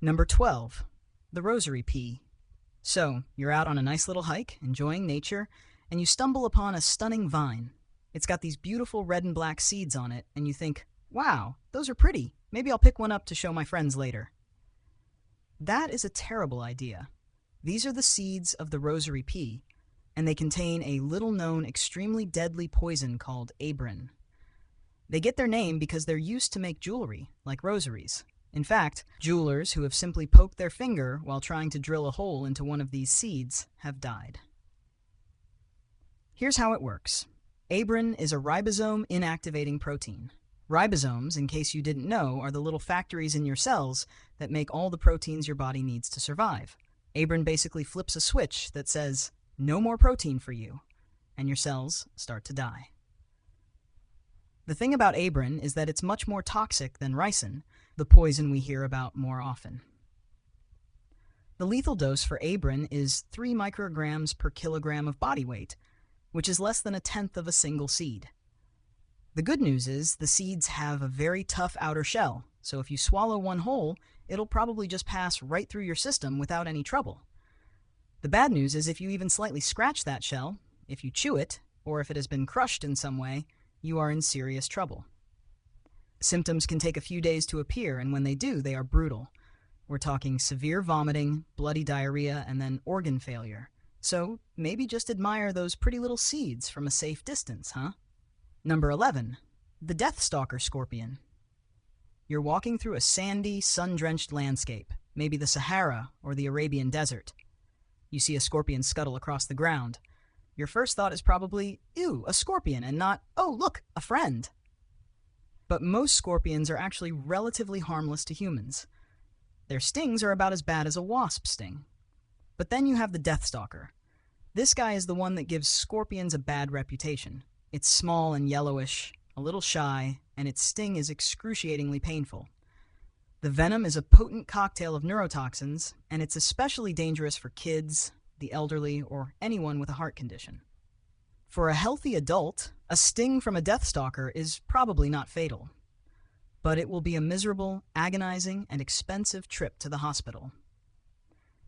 Number 12, the rosary pea. So, you're out on a nice little hike, enjoying nature, and you stumble upon a stunning vine. It's got these beautiful red and black seeds on it, and you think, wow, those are pretty. Maybe I'll pick one up to show my friends later. That is a terrible idea. These are the seeds of the rosary pea, and they contain a little-known, extremely deadly poison called abrin. They get their name because they're used to make jewelry, like rosaries. In fact, jewelers who have simply poked their finger while trying to drill a hole into one of these seeds have died. Here's how it works. Abrin is a ribosome inactivating protein. Ribosomes, in case you didn't know, are the little factories in your cells that make all the proteins your body needs to survive. Abrin basically flips a switch that says, no more protein for you, and your cells start to die. The thing about abrin is that it's much more toxic than ricin, the poison we hear about more often. The lethal dose for abrin is 3 micrograms per kilogram of body weight, which is less than a tenth of a single seed. The good news is the seeds have a very tough outer shell, so if you swallow one whole, it'll probably just pass right through your system without any trouble. The bad news is if you even slightly scratch that shell, if you chew it, or if it has been crushed in some way, you are in serious trouble. Symptoms can take a few days to appear, and when they do, they are brutal. We're talking severe vomiting, bloody diarrhea, and then organ failure. So maybe just admire those pretty little seeds from a safe distance, huh? Number 11, the deathstalker scorpion. You're walking through a sandy, sun-drenched landscape, maybe the Sahara or the Arabian desert. You see a scorpion scuttle across the ground. Your first thought is probably, ew, a scorpion, and not, oh, look, a friend. But most scorpions are actually relatively harmless to humans. Their stings are about as bad as a wasp sting. But then you have the deathstalker. This guy is the one that gives scorpions a bad reputation. It's small and yellowish, a little shy, and its sting is excruciatingly painful. The venom is a potent cocktail of neurotoxins, and it's especially dangerous for kids, the elderly, or anyone with a heart condition. For a healthy adult, a sting from a deathstalker is probably not fatal, but it will be a miserable, agonizing, and expensive trip to the hospital.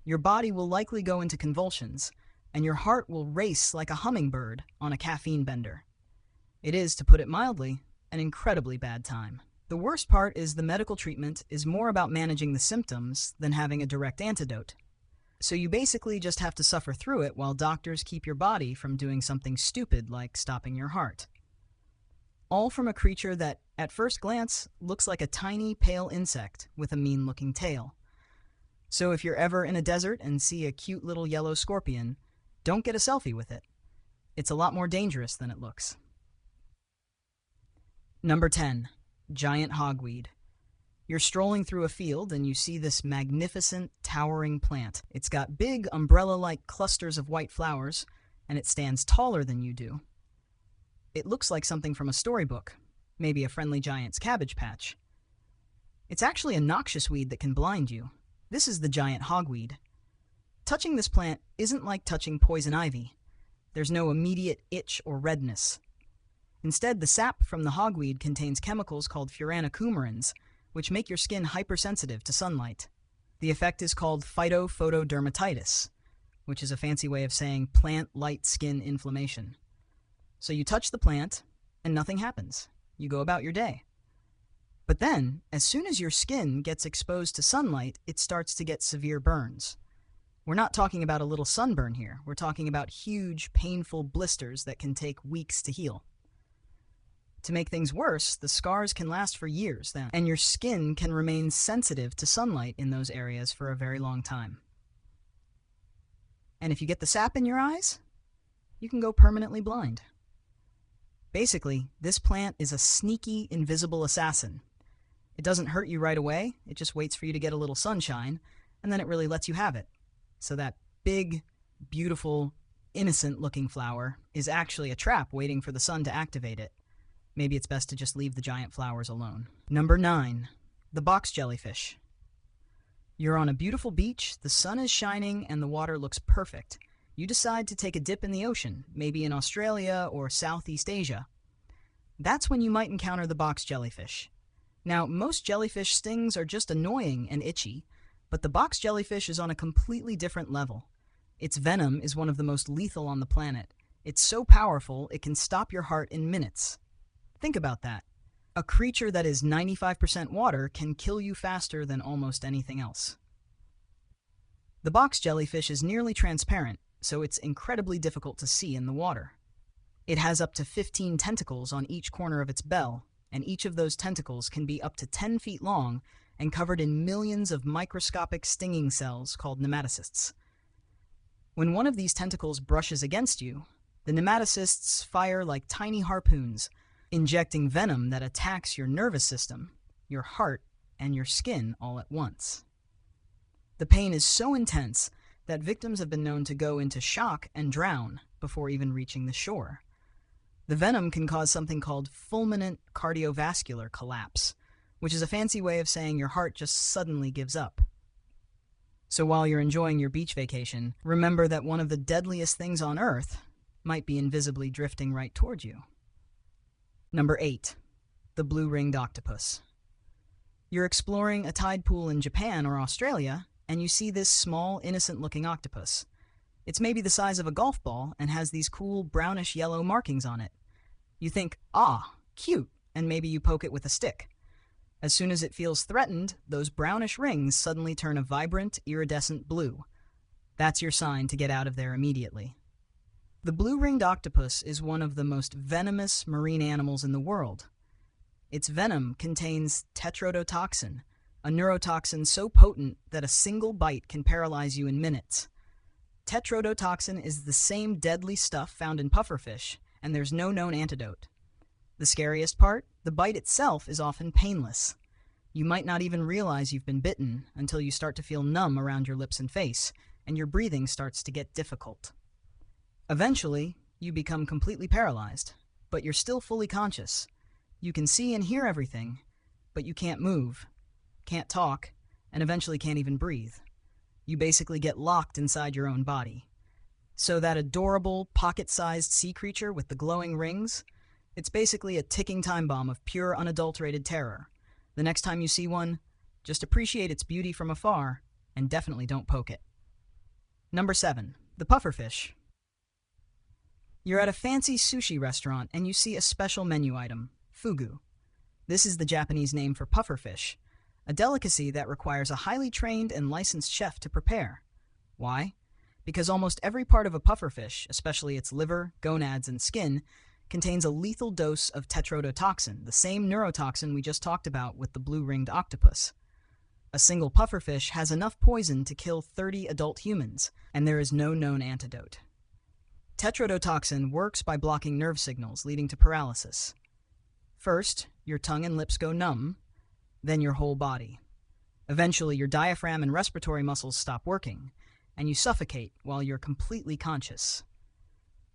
Your body will likely go into convulsions, and your heart will race like a hummingbird on a caffeine bender. It is, to put it mildly, an incredibly bad time. The worst part is the medical treatment is more about managing the symptoms than having a direct antidote. So you basically just have to suffer through it while doctors keep your body from doing something stupid like stopping your heart. All from a creature that, at first glance, looks like a tiny, pale insect with a mean-looking tail. So if you're ever in a desert and see a cute little yellow scorpion, don't get a selfie with it. It's a lot more dangerous than it looks. Number 10, giant hogweed. You're strolling through a field and you see this magnificent, towering plant. It's got big, umbrella-like clusters of white flowers, and it stands taller than you do. It looks like something from a storybook, maybe a Friendly Giant's cabbage patch. It's actually a noxious weed that can blind you. This is the giant hogweed. Touching this plant isn't like touching poison ivy. There's no immediate itch or redness. Instead, the sap from the hogweed contains chemicals called furanocoumarins, which make your skin hypersensitive to sunlight. The effect is called phytophotodermatitis, which is a fancy way of saying plant light skin inflammation. So you touch the plant, and nothing happens. You go about your day. But then, as soon as your skin gets exposed to sunlight, it starts to get severe burns. We're not talking about a little sunburn here. We're talking about huge, painful blisters that can take weeks to heal. To make things worse, the scars can last for years then, and your skin can remain sensitive to sunlight in those areas for a very long time. And if you get the sap in your eyes, you can go permanently blind. Basically, this plant is a sneaky, invisible assassin. It doesn't hurt you right away, it just waits for you to get a little sunshine, and then it really lets you have it. So that big, beautiful, innocent-looking flower is actually a trap waiting for the sun to activate it. Maybe it's best to just leave the giant flowers alone. Number 9, the box jellyfish. You're on a beautiful beach, the sun is shining, and the water looks perfect. You decide to take a dip in the ocean, maybe in Australia or Southeast Asia. That's when you might encounter the box jellyfish. Now, most jellyfish stings are just annoying and itchy, But the box jellyfish is on a completely different level. Its venom is one of the most lethal on the planet. It's so powerful, it can stop your heart in minutes. Think about that. A creature that is 95% water can kill you faster than almost anything else. The box jellyfish is nearly transparent, so it's incredibly difficult to see in the water. It has up to 15 tentacles on each corner of its bell, and each of those tentacles can be up to 10 feet long and covered in millions of microscopic stinging cells called nematocysts. When one of these tentacles brushes against you, the nematocysts fire like tiny harpoons, injecting venom that attacks your nervous system, your heart, and your skin all at once. The pain is so intense that victims have been known to go into shock and drown before even reaching the shore. The venom can cause something called fulminant cardiovascular collapse, which is a fancy way of saying your heart just suddenly gives up. So while you're enjoying your beach vacation, remember that one of the deadliest things on Earth might be invisibly drifting right towards you. Number 8. The blue-ringed octopus. You're exploring a tide pool in Japan or Australia, and you see this small, innocent-looking octopus. It's maybe the size of a golf ball and has these cool brownish-yellow markings on it. You think, ah, cute, and maybe you poke it with a stick. As soon as it feels threatened, those brownish rings suddenly turn a vibrant, iridescent blue. That's your sign to get out of there immediately. The blue-ringed octopus is one of the most venomous marine animals in the world. Its venom contains tetrodotoxin, a neurotoxin so potent that a single bite can paralyze you in minutes. Tetrodotoxin is the same deadly stuff found in pufferfish, and there's no known antidote. The scariest part? The bite itself is often painless. You might not even realize you've been bitten until you start to feel numb around your lips and face, and your breathing starts to get difficult. Eventually, you become completely paralyzed, but you're still fully conscious. You can see and hear everything, but you can't move, can't talk, and eventually can't even breathe. You basically get locked inside your own body. So that adorable, pocket-sized sea creature with the glowing rings, it's basically a ticking time bomb of pure, unadulterated terror. The next time you see one, just appreciate its beauty from afar, and definitely don't poke it. Number 7. The pufferfish. You're at a fancy sushi restaurant and you see a special menu item, fugu. This is the Japanese name for pufferfish, a delicacy that requires a highly trained and licensed chef to prepare. Why? Because almost every part of a pufferfish, especially its liver, gonads, and skin, contains a lethal dose of tetrodotoxin, the same neurotoxin we just talked about with the blue-ringed octopus. A single pufferfish has enough poison to kill 30 adult humans, and there is no known antidote. Tetrodotoxin works by blocking nerve signals, leading to paralysis. First, your tongue and lips go numb, then your whole body. Eventually, your diaphragm and respiratory muscles stop working, and you suffocate while you're completely conscious.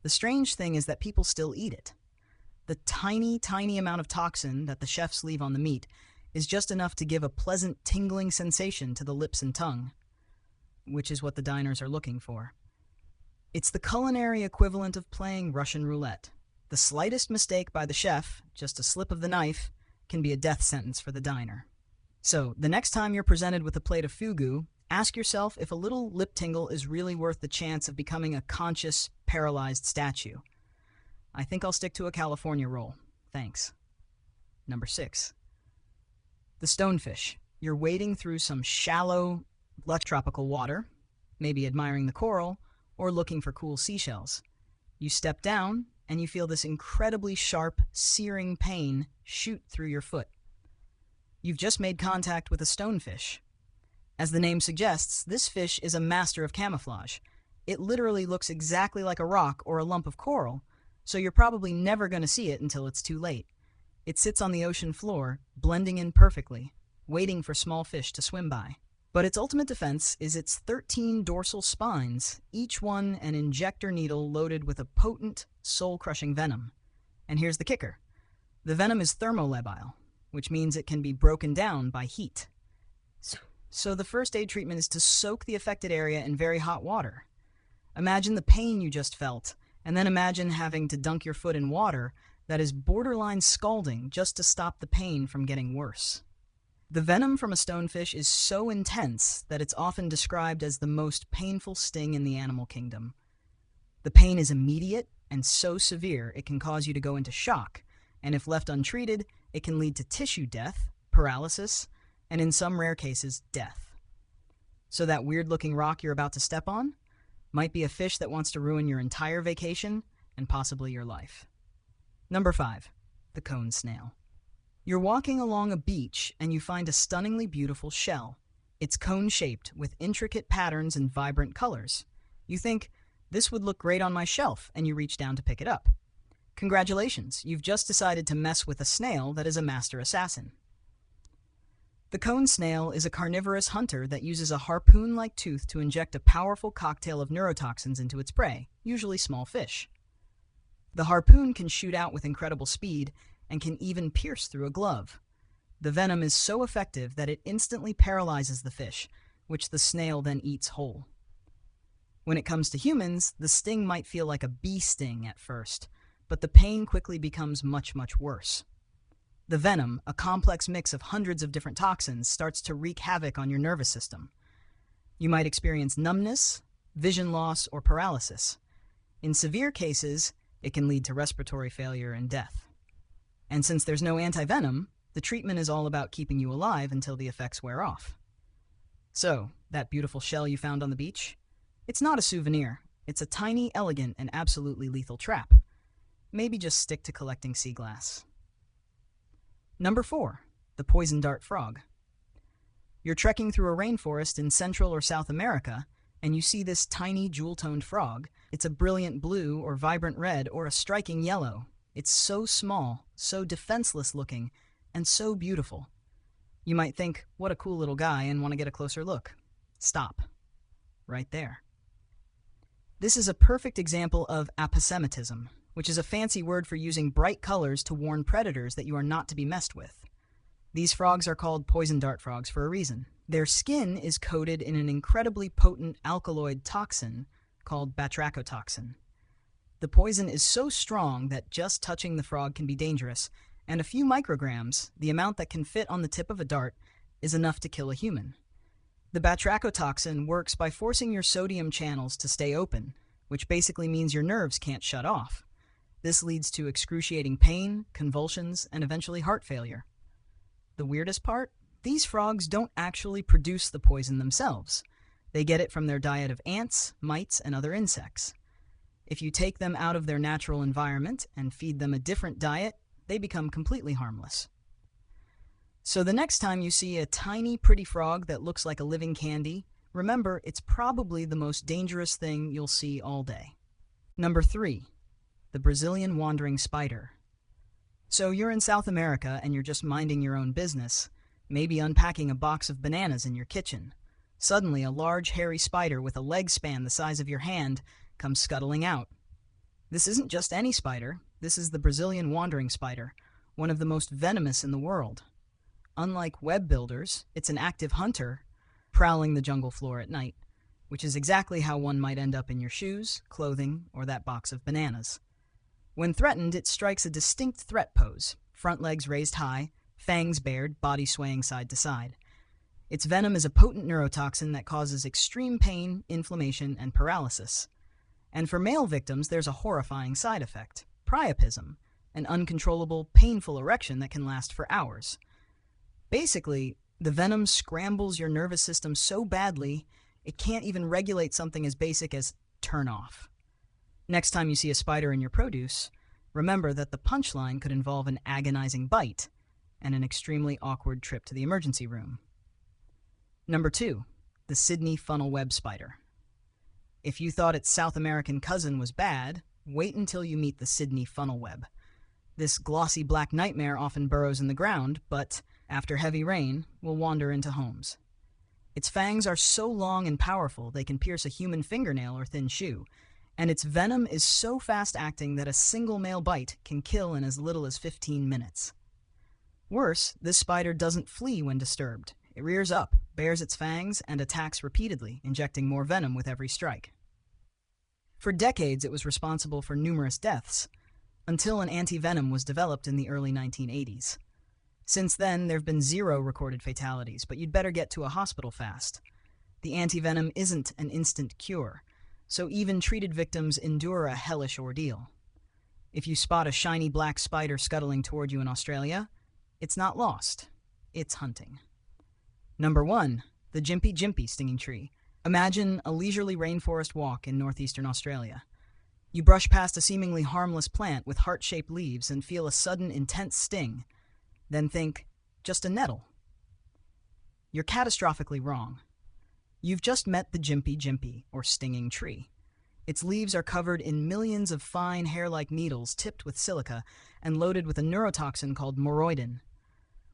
The strange thing is that people still eat it. The tiny, tiny amount of toxin that the chefs leave on the meat is just enough to give a pleasant tingling sensation to the lips and tongue, which is what the diners are looking for. It's the culinary equivalent of playing Russian roulette. The slightest mistake by the chef, just a slip of the knife, can be a death sentence for the diner. So, the next time you're presented with a plate of fugu, ask yourself if a little lip tingle is really worth the chance of becoming a conscious, paralyzed statue. I think I'll stick to a California roll. Thanks. Number 6. The stonefish. You're wading through some shallow, lush tropical water, maybe admiring the coral, or looking for cool seashells. You step down, and you feel this incredibly sharp, searing pain shoot through your foot. You've just made contact with a stonefish. As the name suggests, this fish is a master of camouflage. It literally looks exactly like a rock or a lump of coral, so you're probably never going to see it until it's too late. It sits on the ocean floor, blending in perfectly, waiting for small fish to swim by. But its ultimate defense is its 13 dorsal spines, each one an injector needle loaded with a potent, soul-crushing venom. And here's the kicker. The venom is thermolabile, which means it can be broken down by heat. So the first aid treatment is to soak the affected area in very hot water. Imagine the pain you just felt, and then imagine having to dunk your foot in water that is borderline scalding just to stop the pain from getting worse. The venom from a stonefish is so intense that it's often described as the most painful sting in the animal kingdom. The pain is immediate and so severe it can cause you to go into shock, and if left untreated, it can lead to tissue death, paralysis, and in some rare cases, death. So that weird-looking rock you're about to step on might be a fish that wants to ruin your entire vacation and possibly your life. Number 5. The cone snail. You're walking along a beach and you find a stunningly beautiful shell. It's cone-shaped with intricate patterns and vibrant colors. You think, this would look great on my shelf, and you reach down to pick it up. Congratulations, you've just decided to mess with a snail that is a master assassin. The cone snail is a carnivorous hunter that uses a harpoon-like tooth to inject a powerful cocktail of neurotoxins into its prey, usually small fish. The harpoon can shoot out with incredible speed and can even pierce through a glove. The venom is so effective that it instantly paralyzes the fish, which the snail then eats whole. When it comes to humans, the sting might feel like a bee sting at first, but the pain quickly becomes much, much worse. The venom, a complex mix of hundreds of different toxins, starts to wreak havoc on your nervous system. You might experience numbness, vision loss, or paralysis. In severe cases, it can lead to respiratory failure and death. And since there's no antivenom, the treatment is all about keeping you alive until the effects wear off. So, that beautiful shell you found on the beach? It's not a souvenir. It's a tiny, elegant, and absolutely lethal trap. Maybe just stick to collecting sea glass. Number 4. The poison dart frog. You're trekking through a rainforest in Central or South America, and you see this tiny jewel-toned frog. It's a brilliant blue or vibrant red or a striking yellow. It's so small, so defenseless looking, and so beautiful. You might think, what a cool little guy, and want to get a closer look. Stop. Right there. This is a perfect example of aposematism, which is a fancy word for using bright colors to warn predators that you are not to be messed with. These frogs are called poison dart frogs for a reason. Their skin is coated in an incredibly potent alkaloid toxin called batrachotoxin. The poison is so strong that just touching the frog can be dangerous, and a few micrograms, the amount that can fit on the tip of a dart, is enough to kill a human. The batrachotoxin works by forcing your sodium channels to stay open, which basically means your nerves can't shut off. This leads to excruciating pain, convulsions, and eventually heart failure. The weirdest part? These frogs don't actually produce the poison themselves. They get it from their diet of ants, mites, and other insects. If you take them out of their natural environment and feed them a different diet, they become completely harmless. So the next time you see a tiny, pretty frog that looks like a living candy, remember it's probably the most dangerous thing you'll see all day. Number 3. The Brazilian wandering spider. So you're in South America and you're just minding your own business, maybe unpacking a box of bananas in your kitchen. Suddenly, a large, hairy spider with a leg span the size of your hand comes scuttling out. This isn't just any spider. This is the Brazilian wandering spider, one of the most venomous in the world. Unlike web builders, it's an active hunter, prowling the jungle floor at night, which is exactly how one might end up in your shoes, clothing, or that box of bananas. When threatened, it strikes a distinct threat pose, front legs raised high, fangs bared, body swaying side to side. Its venom is a potent neurotoxin that causes extreme pain, inflammation, and paralysis. And for male victims, there's a horrifying side effect, priapism, an uncontrollable, painful erection that can last for hours. Basically, the venom scrambles your nervous system so badly, it can't even regulate something as basic as turn off. Next time you see a spider in your produce, remember that the punchline could involve an agonizing bite and an extremely awkward trip to the emergency room. Number 2. The Sydney funnel web spider. If you thought its South American cousin was bad, wait until you meet the Sydney funnel web. This glossy black nightmare often burrows in the ground, but after heavy rain, will wander into homes. Its fangs are so long and powerful they can pierce a human fingernail or thin shoe, and its venom is so fast-acting that a single male bite can kill in as little as 15 minutes. Worse, this spider doesn't flee when disturbed. It rears up, bares its fangs, and attacks repeatedly, injecting more venom with every strike. For decades, it was responsible for numerous deaths, until an anti-venom was developed in the early 1980s. Since then, there have been 0 recorded fatalities, but you'd better get to a hospital fast. The antivenom isn't an instant cure, so even treated victims endure a hellish ordeal. If you spot a shiny black spider scuttling toward you in Australia, it's not lost, it's hunting. Number 1. The Gympie Gympie Stinging Tree. Imagine a leisurely rainforest walk in northeastern Australia. You brush past a seemingly harmless plant with heart-shaped leaves and feel a sudden intense sting. Then think, just a nettle. You're catastrophically wrong. You've just met the Gympie Gympie, or stinging tree. Its leaves are covered in millions of fine hair-like needles tipped with silica and loaded with a neurotoxin called moroidin.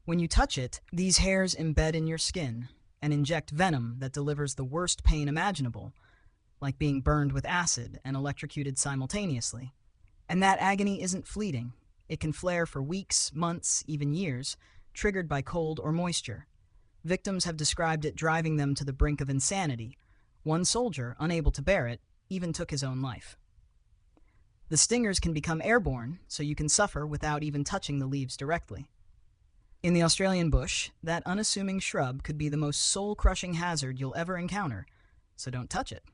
When you touch it, these hairs embed in your skin and inject venom that delivers the worst pain imaginable, like being burned with acid and electrocuted simultaneously. And that agony isn't fleeting. It can flare for weeks, months, even years, triggered by cold or moisture. Victims have described it driving them to the brink of insanity. One soldier, unable to bear it, even took his own life. The stingers can become airborne, so you can suffer without even touching the leaves directly. In the Australian bush, that unassuming shrub could be the most soul-crushing hazard you'll ever encounter, so don't touch it.